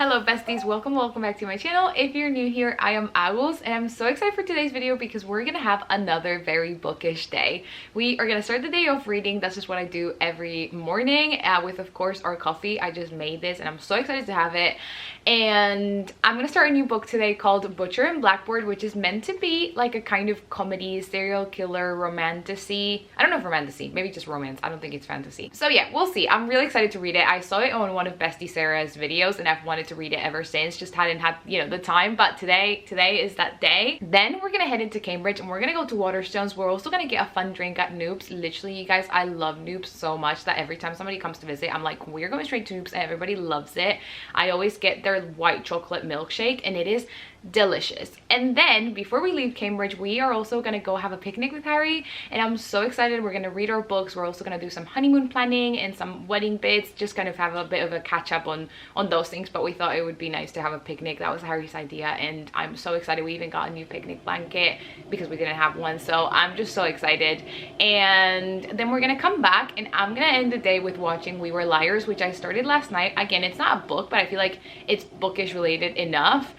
Hello besties, welcome back to my channel. If you're new here, I am Agus and I'm so excited for today's video because we're gonna have another very bookish day. We are gonna start the day off reading. That's just what I do every morning with of course our coffee. I just made this and I'm so excited to have it. And I'm gonna start a new book today called Butcher and Blackboard, which is meant to be like a kind of comedy, serial killer, romantasy. I don't know if romantasy, maybe just romance. I don't think it's fantasy. So yeah, we'll see. I'm really excited to read it. I saw it on one of Bestie Sarah's videos and I've wanted to read it ever since, just hadn't had, you know, the time. But today is that day. Then we're gonna head into Cambridge and we're gonna go to Waterstones. We're also gonna get a fun drink at Noob's. Literally, you guys, I love Noob's so much that every time somebody comes to visit, I'm like, we're going straight to Noob's and everybody loves it. I always get their white chocolate milkshake and it is delicious. And then before we leave Cambridge, we are also gonna go have a picnic with Harry and I'm so excited. We're gonna read our books. We're also gonna do some honeymoon planning and some wedding bits, just kind of have a bit of a catch up on those things. But we thought it would be nice to have a picnic. That was Harry's idea and I'm so excited. We even got a new picnic blanket because we didn't have one, so I'm just so excited. And then we're gonna come back and I'm gonna end the day with watching We Were Liars, which I started last night. Again, it's not a book, but I feel like it's bookish related enough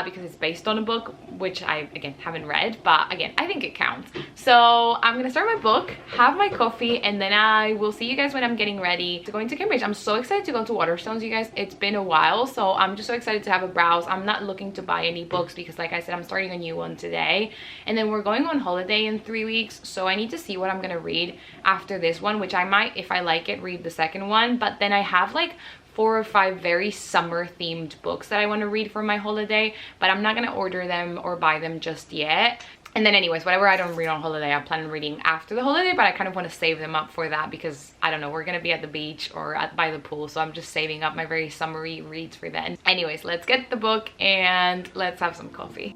because it's based on a book which I again haven't read, but again I think it counts. So I'm gonna start my book, have my coffee, and then I will see you guys when I'm getting ready to go into Cambridge. I'm so excited to go to Waterstones, you guys. It's been a while, so I'm just so excited to have a browse. I'm not looking to buy any books because like I said, I'm starting a new one today and then we're going on holiday in 3 weeks, so I need to see what I'm gonna read after this one, which I might, if I like it, read the second one. But then I have like 4 or 5 very summer themed books that I want to read for my holiday, but I'm not going to order them or buy them just yet. And then anyways, whatever I don't read on holiday, I plan on reading after the holiday, but I kind of want to save them up for that because I don't know, we're going to be at the beach or by the pool, so I'm just saving up my very summery reads for then. Anyways, let's get the book and let's have some coffee.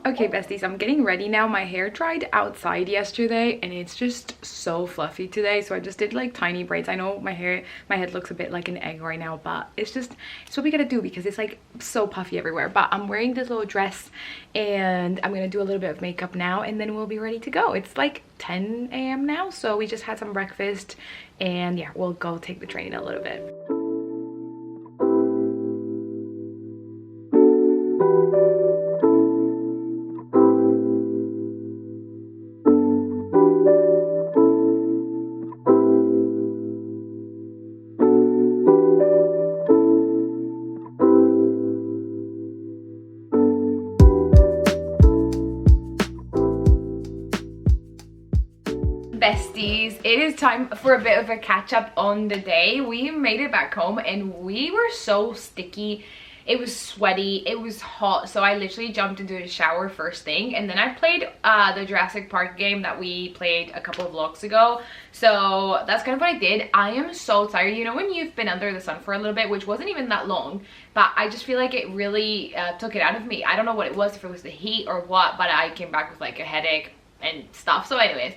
Okay besties, I'm getting ready now. My hair dried outside yesterday and it's just so fluffy today, so I just did like tiny braids. I know my head looks a bit like an egg right now, but it's what we gotta do because it's like so puffy everywhere. But I'm wearing this little dress and I'm gonna do a little bit of makeup now and then we'll be ready to go. It's like 10 a.m. now, so we just had some breakfast and yeah, we'll go take the train in a little bit. Besties, it is time for a bit of a catch up on the day. We made it back home and we were so sticky. It was sweaty, it was hot, so I literally jumped into the shower first thing and then I played the Jurassic Park game that we played a couple of vlogs ago. So that's kind of what I did. I am so tired. You know when you've been under the sun for a little bit, which wasn't even that long, but I just feel like it really took it out of me. I don't know what it was, if it was the heat or what, but I came back with like a headache and stuff. So anyways,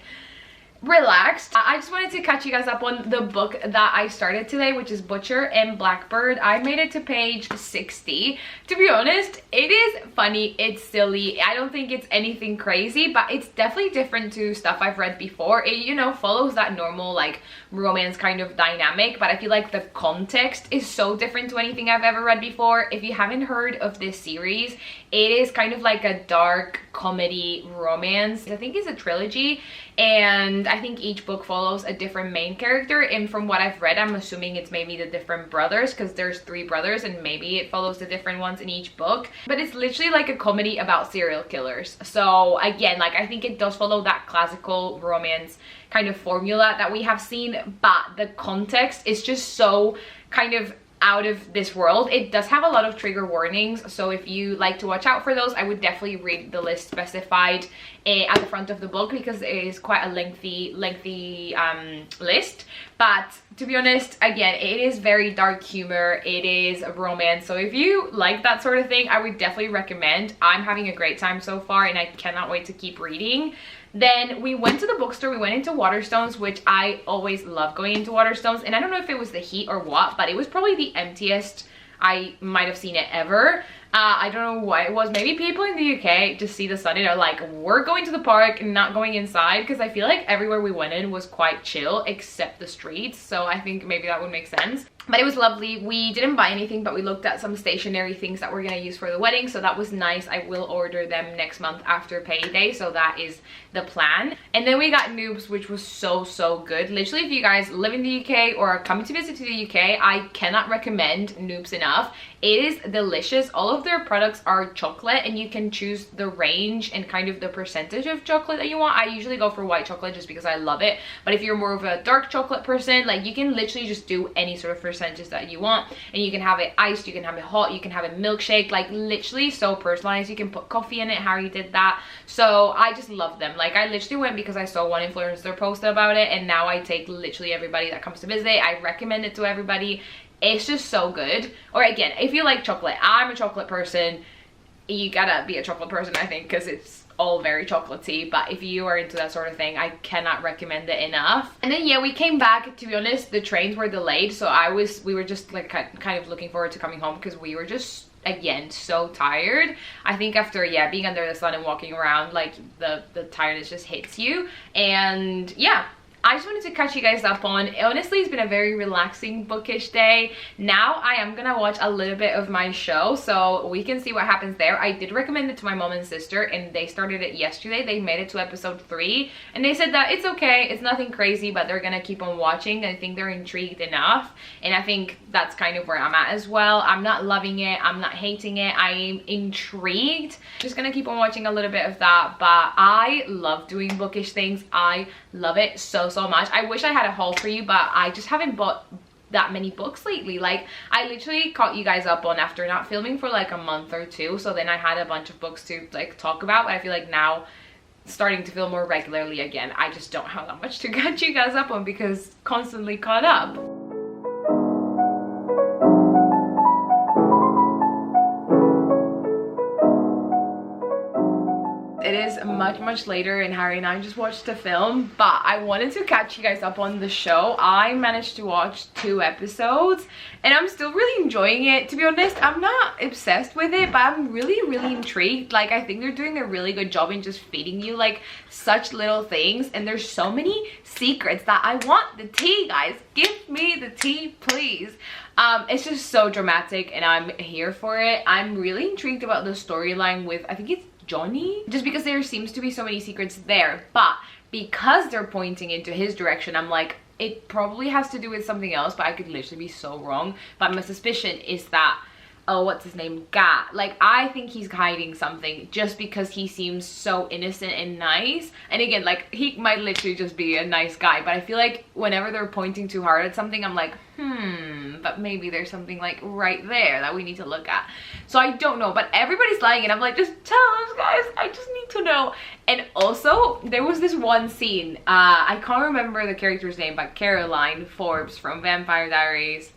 relaxed. I just wanted to catch you guys up on the book that I started today, which is Butcher and Blackbird. I made it to page 60. To be honest, it is funny, it's silly. I don't think it's anything crazy, but it's definitely different to stuff I've read before. It, you know, follows that normal like romance kind of dynamic, but I feel like the context is so different to anything I've ever read before. If you haven't heard of this series, it is kind of like a dark comedy romance. I think it's a trilogy and I think each book follows a different main character, and from what I've read, I'm assuming it's maybe the different brothers because there's 3 brothers and maybe it follows the different ones in each book. But it's literally like a comedy about serial killers. So again, like I think it does follow that classical romance kind of formula that we have seen, but the context is just so kind of out of this world. It does have a lot of trigger warnings, so if you like to watch out for those, I would definitely read the list specified at the front of the book because it is quite a lengthy list. But to be honest, again, it is very dark humor, it is a romance, so if you like that sort of thing, I would definitely recommend. I'm having a great time so far and I cannot wait to keep reading. Then we went to the bookstore. We went into Waterstones, which I always love going into Waterstones. And I don't know if it was the heat or what, but it was probably the emptiest I might have seen it ever. I don't know why it was. Maybe people in the UK just see the sun and are like, we're going to the park and not going inside, because I feel like everywhere we went in was quite chill except the streets. So I think maybe that would make sense. But it was lovely. We didn't buy anything, but we looked at some stationery things that we're gonna use for the wedding, so that was nice. I will order them next month after payday, so that is the plan. And then we got Noobs, which was so good. Literally, if you guys live in the UK or are coming to visit to the UK, I cannot recommend Noobs enough. It is delicious. All of their products are chocolate, and you can choose the range and kind of the percentage of chocolate that you want. I usually go for white chocolate just because I love it, but if you're more of a dark chocolate person, like, you can literally just do any sort of percentages that you want, and you can have it iced, you can have it hot, you can have it milkshake, like literally so personalized. You can put coffee in it. Harry did that, so I just love them. Like, I literally went because I saw one influencer post about it, and now I take literally everybody that comes to visit. I recommend it to everybody. It's just so good. Or again, if you like chocolate, I'm a chocolate person, you gotta be a chocolate person, I think, because it's all very chocolatey. But if you are into that sort of thing, I cannot recommend it enough. And then yeah, we came back. To be honest, the trains were delayed, so we were just like kind of looking forward to coming home, because we were just, again, so tired. I think after, yeah, being under the sun and walking around, like the tiredness just hits you. And yeah, I just wanted to catch you guys up on, honestly, it's been a very relaxing bookish day. Now I am gonna watch a little bit of my show, so we can see what happens there. I did recommend it to my mom and sister, and they started it yesterday. They made it to episode 3, and they said that it's okay, it's nothing crazy, but they're gonna keep on watching. I think they're intrigued enough, and I think that's kind of where I'm at as well. I'm not loving it, I'm not hating it, I am intrigued. Just gonna keep on watching a little bit of that. But I love doing bookish things. I love it so much. I wish I had a haul for you, but I just haven't bought that many books lately. Like, I literally caught you guys up on after not filming for like a month or two, so then I had a bunch of books to like talk about. But I feel like now, starting to film more regularly again, I just don't have that much to catch you guys up on, because constantly caught up. It is much later, and Harry and I just watched the film, but I wanted to catch you guys up on the show. I managed to watch 2 episodes, and I'm still really enjoying it. To be honest, I'm not obsessed with it, but I'm really intrigued. Like, I think they're doing a really good job in just feeding you like such little things, and there's so many secrets that I want the tea, guys. Give me the tea, please. It's just so dramatic, and I'm here for it. I'm really intrigued about the storyline with, I think it's Johnny, just because there seems to be so many secrets there, but because they're pointing into his direction, I'm like, it probably has to do with something else, but I could literally be so wrong. But my suspicion is that, oh, what's his name, Gat, like, I think he's hiding something just because he seems so innocent and nice. And again, like, he might literally just be a nice guy, but I feel like whenever they're pointing too hard at something, I'm like, but maybe there's something like right there that we need to look at. So I don't know, but everybody's lying, and I'm like, just tell us, guys, I just need to know. And also, there was this one scene, I can't remember the character's name, but Caroline Forbes from Vampire Diaries,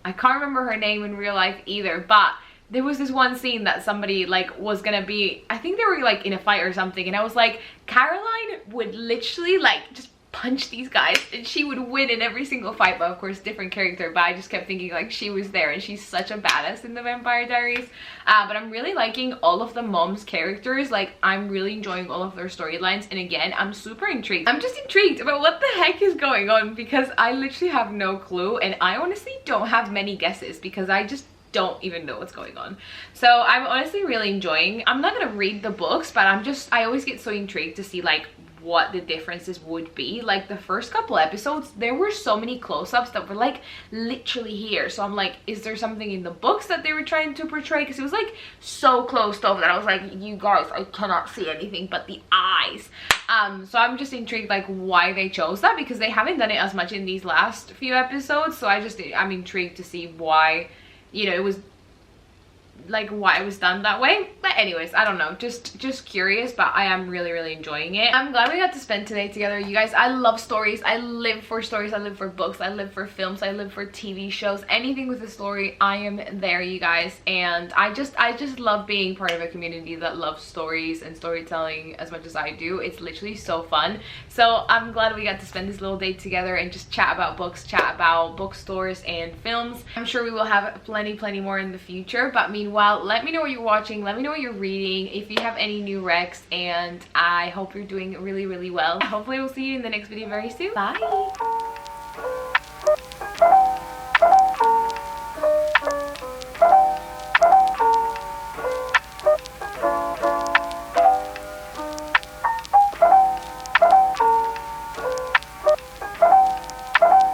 I can't remember her name in real life either, but there was this one scene that somebody like was gonna be, I think they were like in a fight or something, and I was like, Caroline would literally like just punch these guys and she would win in every single fight. But of course, different character, but I just kept thinking like she was there, and she's such a badass in the Vampire Diaries. But I'm really liking all of the mom's characters. Like, I'm really enjoying all of their storylines, and again, I'm super intrigued. I'm just intrigued about what the heck is going on, because I literally have no clue, and I honestly don't have many guesses because I just don't even know what's going on. So I'm honestly really enjoying. I'm not gonna read the books, but I always get so intrigued to see like what the differences would be. Like, the first couple episodes, there were so many close-ups that were like literally here, so I'm like, is there something in the books that they were trying to portray? Because it was like so close up that I was like, you guys, I cannot see anything but the eyes. So I'm just intrigued like why they chose that, because they haven't done it as much in these last few episodes. So I'm intrigued to see why, you know, it was like why it was done that way. But anyways, I don't know, just curious, but I am really enjoying it. I'm glad we got to spend today together, you guys. I love stories. I live for stories. I live for books. I live for films. I live for TV shows. Anything with a story, I am there, you guys. And I just love being part of a community that loves stories and storytelling as much as I do. It's literally so fun. So I'm glad we got to spend this little day together and just chat about books, chat about bookstores and films. I'm sure we will have plenty more in the future, but meanwhile, let me know what you're watching, let me know what you're reading, if you have any new recs, and I hope you're doing really well. Hopefully we'll see you in the next video very soon. Bye.